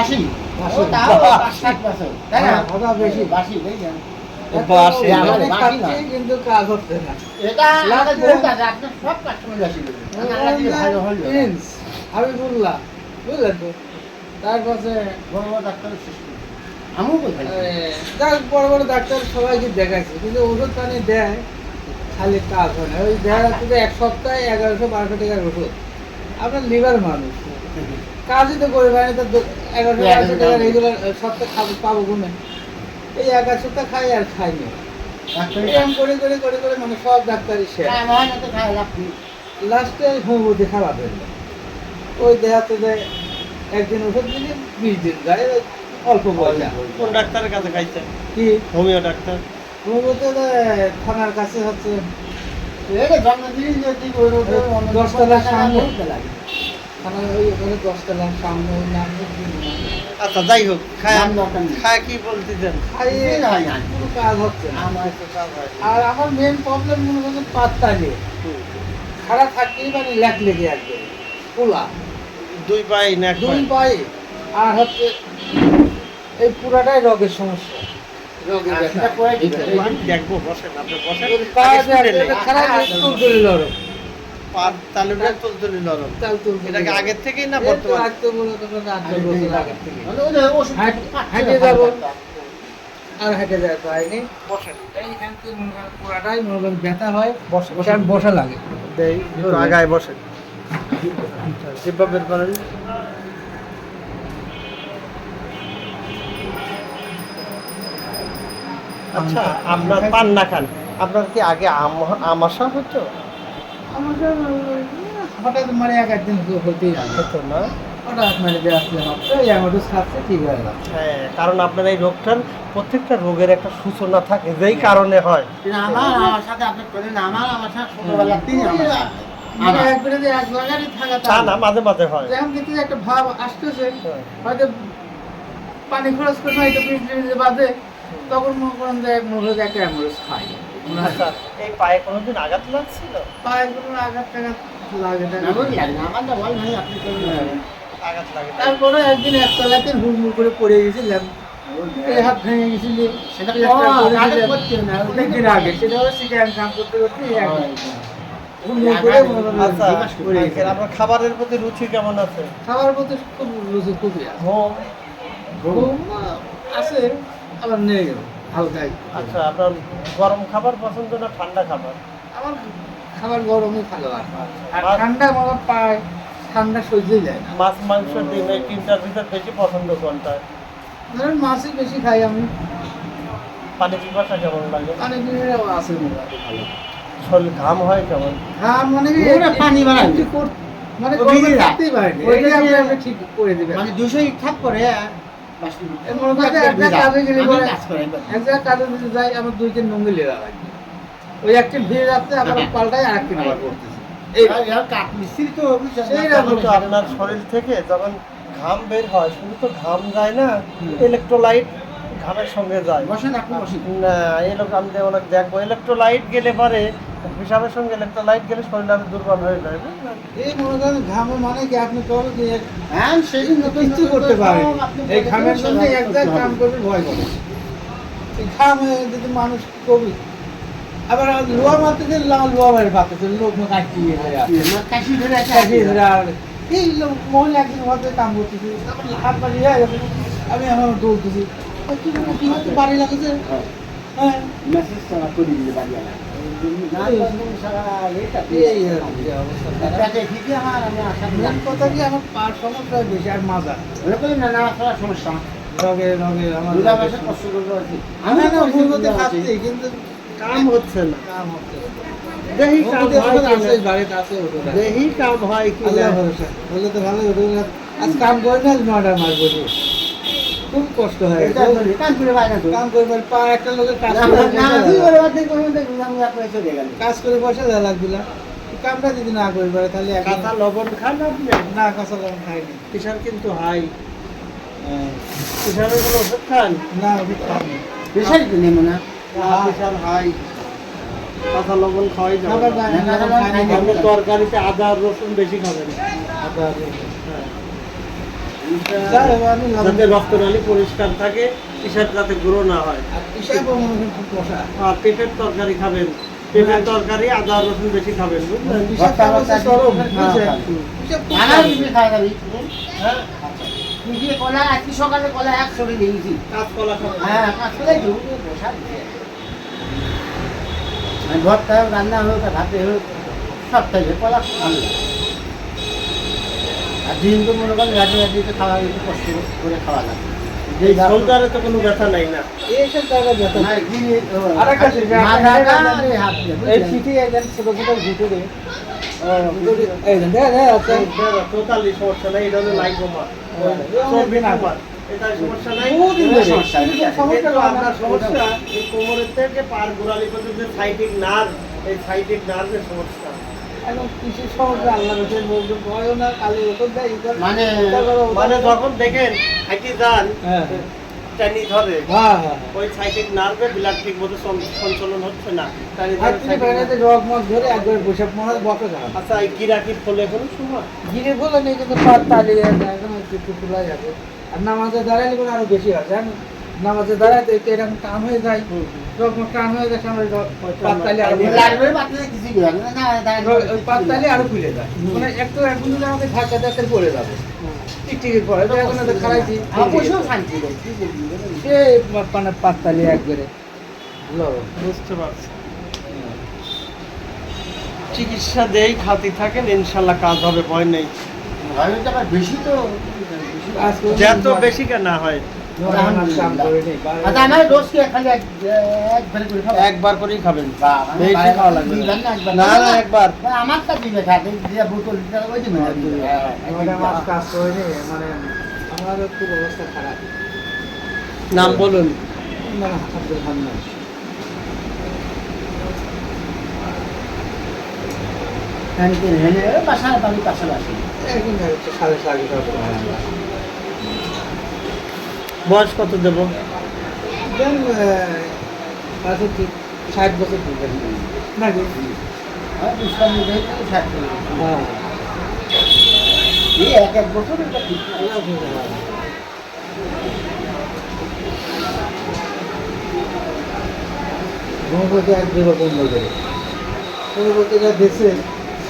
বাসি বাসি। ও তাও 5-7 বছর তাই না ওটা বেশি। বাসি তাই না বাসি আমাদের বাসি না। কিন্তু কাজ হচ্ছে না। এটা আমাদের লাগছে। বহুত আছে আপনার সব কাস্টমার বাসি দেবে আল্লাহ দিলে ভালো হলো প্রিন্স, হাবিবুল্লাহ, বুঝলেন তো? তারপরে বড় বড় ডাক্তারের সিস্টেম আমিও বলছি যাক বড় বড় ডাক্তার সবাইকে দেখাইছে, কিন্তু ওষুধ পানি দেয়, খালি কাজ হয় না। ওই দেখা যাচ্ছে যে 1 সপ্তাহে 1100-1200 টাকার ওষুধ। আপনার লিভার মানুষ, কাজই তো করে পারে, তো 1100-1200 টাকা রেগুলার সপ্তাহে খাবো পাবো গুনে। এই 1 সপ্তাহ খাই আর খাই না। এরকম করে করে করে করে মানে সব ডাক্তারই শেষ। আমার তো খাই রাখি লাস্টে হোমিওপ্যাথি খাওয়া ফেললো। ওই দেখাচ্ছে যে একদিন ওষুধ দিলে 20 দিন যায়, অল্প পয়সা। কোন ডাক্তারের কাছে খাইছেন? কি হোমিও ডাক্তার। হোমিওপ্যাথি থানার কাছে হচ্ছে এটা জন্মদিন যদি ওই রোডে 10 তলার সামনে। লাগে থানার ওই ওখানে 10 তলার সামনে ওই নামে কি নাম? আচ্ছা যাই হোক, নাম দরকার নেই। খায় কি বলতেছেন? খাইয়ে কিছুই হয় না। কোনো কাজ হচ্ছে না। আমার তো সব হয় আর আমার মেন প্রবলেম মনে হচ্ছে পাত্তা নেই, খারাপ থাকতেই মানে ল্যাক লেগে আসবে, পোলা দুই পায়ে না এক 2 পায়ে? পায়ে। আর হচ্ছে এই পুরাটাই রোগের সমস্যা, রোগের সেটা ব্যথা। করে দিতে এই দিন দেখবো, বসেন আপনি বসেন। ওই পা আগে যে শুনে একটা নেই। খারাপ তুলতুলি লড়ো, পা তালুটা তুলতুলি নরম। তাল তুলতুলি এটাকে লড়ো। আগের থেকেই না এই তো বর্তমান? আজ তো মনে করো 8 বছর আগের থেকে। মানে ওদের ওষুধ হাঁটে যাবো। আর হেঁটে যায় তো হয়নি। বসেন। এইখান থেকে মনে করেন পুরাটাই মনে করেন ব্যথা হয়, বসে বসা লাগে। দেই একটু আগায় বসেন। জিব্বা বের করেন। আচ্ছা, আপনার পান না খান, আপনার কি আগে আমাশা হতো? আমাদের হঠাৎ মানে এক একদিন হতেই লাগে, হতো না? হঠাৎ মানে যে আসলে মাত্র অ্যামাডোস খাচ্ছে ঠিক হয়ে গেল। হ্যাঁ, কারণ আপনার এই রোগটার প্রত্যেকটা রোগের একটা সূচনা থাকে, যেই কারণে হয়। আমার সাথে আপনি করেন আমার সাথে ছোটবেলাতেই আমার সাথে। মানে একবারে যে এক জায়গায় থাকা তা না, মাঝে মাঝে হয়। যেমন কিন্তু একটা ভাব আসতেছে, হ্যাঁ। হয়তো পানি খরচ করে হয়তো 20 মিনিট বাদে, তখন মনে করেন যে মনে হয় যে একটা অ্যামাডোস খাই। আচ্ছা, এই পায়ে কোনোদিন আঘাত লাগছিল? পায়ের কোনো আঘাত টাঘাত লাগে না। আমার লাগে না আমার তো বল ভাই আপনি করেন আঘাত লাগে না? তারপরে একদিন একতলাতে হুড়মুড় করে পড়ে গেছিলাম, এই হাত ভেঙে গেছিল, সেটা প্লাস্টার করে কাজ দিলাম। করতে না অনেকদিন আগে, সেটা হচ্ছে সিটিআই কাম করতে করতে এই একদিন হুড়মুড় করে মনে করেন আচ্ছা, পড়ে গেছি। আপনার খাবারের প্রতি রুচি কেমন আছে? খাবার প্রতি খুব রুচি খুবই আছে। ঘুম? ঘুম আছে, আবার নেই হালকা একটু। আচ্ছা, আপনার গরম খাবার পছন্দ না ঠান্ডা খাবার? আমার খাবার গরমই ভালো আর মাছ- ঠান্ডা আমার পায়, ঠান্ডা সহ্যই যায় না। মাছ, মাংস, ডিম এই তিনটার ভিতর বেশি পছন্দ কোনটা? ধরেন মাছই বেশি খাই আমি, পানি পিপাসা কেমন লাগে? অনেক দিনের আছে মোটামুটি ভালো। শরীর ঘাম হয় কেমন? হ্যাঁ মানে কি ওরা পানি বাড়ায়। একটু মানে ও গরমে ভিজে যায়। থাকতেই পারেনি, ওইটা এটা দিয়ে- আপনি ঠিক করে দিবেন। মানে 200 ইঠাপ করে বাসি এই মনে করেন যে একটা কাজে গেলে আমি পরে কাজ করে এক জায়গায় কাজে যদি যাই, আমার 2-3 নঙ্গি লেগা লাগবে। ওই একটি ভিড় যাচ্ছে, আবার পাল্টাই আরেকটি আবার করতেছে। এই আর কাঠ মিস্ত্রি তো সেই এখন রকম তো আপনার শরীর থেকে যখন ঘাম বের হয়, শুধু তো ঘাম যায় না, হুম। ইলেকট্রোলাইট ঘামের সঙ্গে যায়। বসেন আপনি বসেন না, আমি অনেক দেখবো ইলেকট্রোলাইট গেলে পরে, হিসাবের সঙ্গে ইলেকট্রোলাইট গেলে শরীর আরো দুর্বল হয়ে যায়, বুঝলেন? এই মনে করেন ঘামে মানে কি আপনি কবে কি হ্যাঁ সেই কিছু করতে পারেন, এই ঘামের জন্য এক জায়গায় কাম করবে ভয় করে। এই ঘামে যদি মানুষ কবি আবার লোয়া মারতে দিন, লোয়া বাড়ি পাচ্ছে লোক মুখ আঁকি হয়ে আছে, কাশি ধরে আছে কাশি ধরে আর এই লোক মহিলা একদিন হয়তো কাম করতেছি, তারপর হাত বাড়িয়ে গেছে, আমি এখন দৌড়তেছি, কি বলবো, কি হয়তো বাড়ি লাগছে। হ্যাঁ মেসেজ করা করে দিলে বাড়ি আলা এই আর কি অবস্থা। মেন কথা কি আমার পার সমস্যা বেশি আর মাজা সমস্যা রগে রগে আমার কষ্ট করবো আর কি আমি না ভুলতে খাচ্ছি কিন্তু কাম হচ্ছে না। কাম হচ্ছে না। দেহি কাম ওদের হয় ওখানে আছে, কিনা? বাড়িতে আছে ওটা। দেহি কাম হয় কি আল্লাহ ভরসা। বললে তো ভালো হতো না। আজ কাম করে না, আজ 9টার মাস বসে। খুব কষ্ট হয়। কাম করে পা একটা লোকের কাজ করে কাজ করে পয়সা দেওয়া লাগবে না। কামটা যদি না করি পারে তাহলে কাঁচা লবণ খান আপনি? না, কাঁচা লবণ খাইনি। প্রেশার কিন্তু হাই। প্রেশারের কোনো ওষুধ খান? না, ওষুধ খাইনি। প্রেশার নেব না প্রেশার হাই, কাঁচা লবণ খাওয়াই যাবে খাবার না। যায় না, লবণ খাইনি। আপনি তরকারিতে আদা আর রসুন বেশি খাবেন। আবার হ্যাঁ। যাই হোক, আমি লাভ- যাতে রক্তনালী পরিষ্কার থাকে, পিসাব যাতে গ্রো না হয়। আর পিসাবও মনে করেন খুব মশা। আর পেঁপের তরকারি খাবেন, পেঁপের তরকারি আদা রসুন বেশি খাবেন, বুঝলেন? পিসাব খাওয়া হচ্ছে চরম, বুঝছেন? হ্যাঁ। পিসাব খুব নানা চরম। কিছু খাই যাবি হ্যাঁ, তুই কলা আজকে সকালে কলা 100 নিয়েছি কাঁচকলা খাবেন। হ্যাঁ কাঁচকলাই তো বসা দিছে ভর্তা হোক রান্না হোক আর ভাতে হোক সব খাইবে কলা ভালো লাগে। আর দিন তো মনে করেন রাতে রাতে খাওয়া একটু কষ্ট করে খাওয়া লাগে এই শোল্ডারে তো কোনো ব্যথা নাই না। এইসব জায়গায় ব্যথা। না, কি- ও, আরেকটা জিনিস, মাথাটা আর এই হাত দিয়ে, এই বুঝলেন? সিটি একজন ছোট ছোট ভিতরে এই দেন দেখা যাচ্ছে টোটালি সমস্যা নাই, এটা হলো লাইকোমা, চর্বি টিউমার, এটা সমস্যা নাই। বহুদিন ধরে। সমস্যা নেই। কিন্তু আপনার সমস্যা এই কোমরের থেকে পার গোড়ালি পর্যন্ত যে সাইটিক নার্ভ, এই সাইটিক নার্ভের সমস্যা। এখন কৃষি সমস্যা আল্লাহ রসের বলতে ভয়ও না, কালি ওষুধ দেয় এটা- মানে- এটা করো, ওটা মানে করো। যখন দেখেন হাঁটি যান, হ্যাঁ টানি ধরে, হ্যাঁ হ্যাঁ ওই সাইটিক নার্ভে ব্লাড ঠিক মতো সঞ্চালন হচ্ছে না, টানি আর ধরে তিনি cytic বাইরেতে nerve। রগ মগ ধরে একবার বসে মনে হয় বকে খারাপ আচ্ছা, এই গিরাকি ফলে কোনো সময় গিরে বলে নেই কিন্তু পাত তালিয়ে একদম একটু তোলা যাবে আর নামাজে দাঁড়াইলে করে আরো বেশি হয় জানেন নামাজে দাঁড়াইতে একটু এরকম টান হয়ে যায় রগ মগ টান হয়ে গেছে আমার পাত তালি আরো বেশি হয়। লাগবে বাতিলে কিছু কি হবে না, না, না, ওই পাত তালি আরো খুলে যায় মানে একটু এখন যদি আমাকে ধাক্কা ধাক্কা পড়ে যাবে টিকটিকি পড়ে তো এখন তো খারাইছি অবশ্যই শান্তি দেয়, কি বলবি, বলো? সে মানে পাত তালি একবারে লো বুঝতে পারছি। চিকিৎসা দেই, খাতি থাকেন, ইনশাল্লাহ কাজ হবে, ভয় নেই। ভালো তো আবার বেশি তো আজকে যত বেশি কেন না হয়, আচ্ছা আমার রোজ কি খালি একবার করে খাবো? একবার করেই খাবেন, বাহ, মানে বেশি বাইরে খাওয়া লাগবে দিবেন না। না একবার? না না, একবার। মানে আমার তা দিবে খাতে, দিয়ে বোতল দিতে হবে, ওই দিবেন না, দিবেন। ওটা মাছ কাজ করেনি মানে আমার খুব অবস্থা খারাপ নাম বলুন। মানে আব্দুল হান্নান হ্যাঁ, হ্যাঁ, বাসা বাড়ি পাশাপাশি। একদিন হচ্ছে 7:30 বয়স কত দেব? দেন আছে ঠিক 60 বছর দিবেন নাকি হ্যাঁ, বিশ্রাম নিতে হয় তো 60 করে। হ্যাঁ এই এক বছর এটা ঠিক না। ঘুমোতে এক দুবার বন্ধ করে পরবর্তী যা দেখছে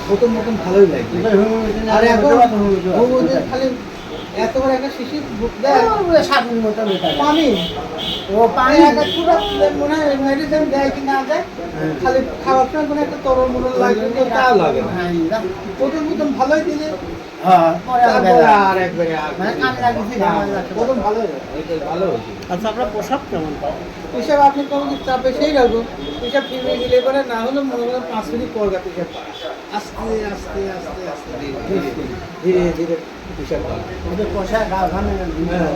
প্রথম প্রথম ভালোই লাগবে এবার হুম, আর এখন হুম, ঘুমোতে খালি এত বড় একটা শিশির দেয় সাধন মতো মেটাবে। পানি ও পানি একটা পুরো মনে হয় মেডিসিন দেয় কি না দেয় খালি খাওয়ার সময় কোনো একটা তরল মরল লাগবে তো তা লাগে না হ্যাঁ, প্রথম প্রথম ভালোই দিলে হ্যাঁ, পরে আবার তারপরে বেলা। আর একবারে আর মানে কান লাগিয়েছি, আমার লাগছে। প্রথম ভালোই ওইটাই ভালো হয়েছে আচ্ছা, আপনার পোশাক কেমন পান? হিসাব আপনি কোনো কিছু চাপে সেই রাখবো হিসাব ফিরে গেলে পরে না হলে মনে করেন 5 মিনিট পর গাতে হিসাব আস্তে আস্তে আস্তে আস্তে ধীরে ধীরে ধীরে ধীরে হিসাব পাবে ওদের পোশাক গা ঘামে না, হ্যাঁ।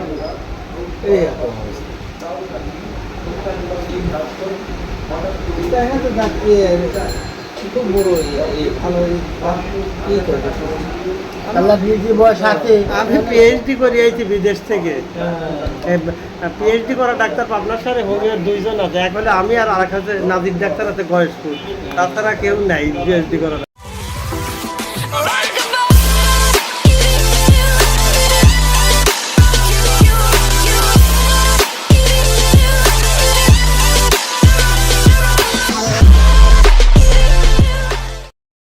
এই একটা অবস্থা তাই না তো খুব বড় ভালো ই করে আল্লাহ দিয়েছি বয়স আছে। আমি পিএইচডি করে আইছি বিদেশ থেকে। পিএইচডি করা ডাক্তার পাবনার সাথে হোমিওর 2 জন আছে, এক হলে আমি আর আরেক আছে নাজির ডাক্তার আছে, বয়স্ক, তাছাড়া কেউ নাই পিএইচডি করা।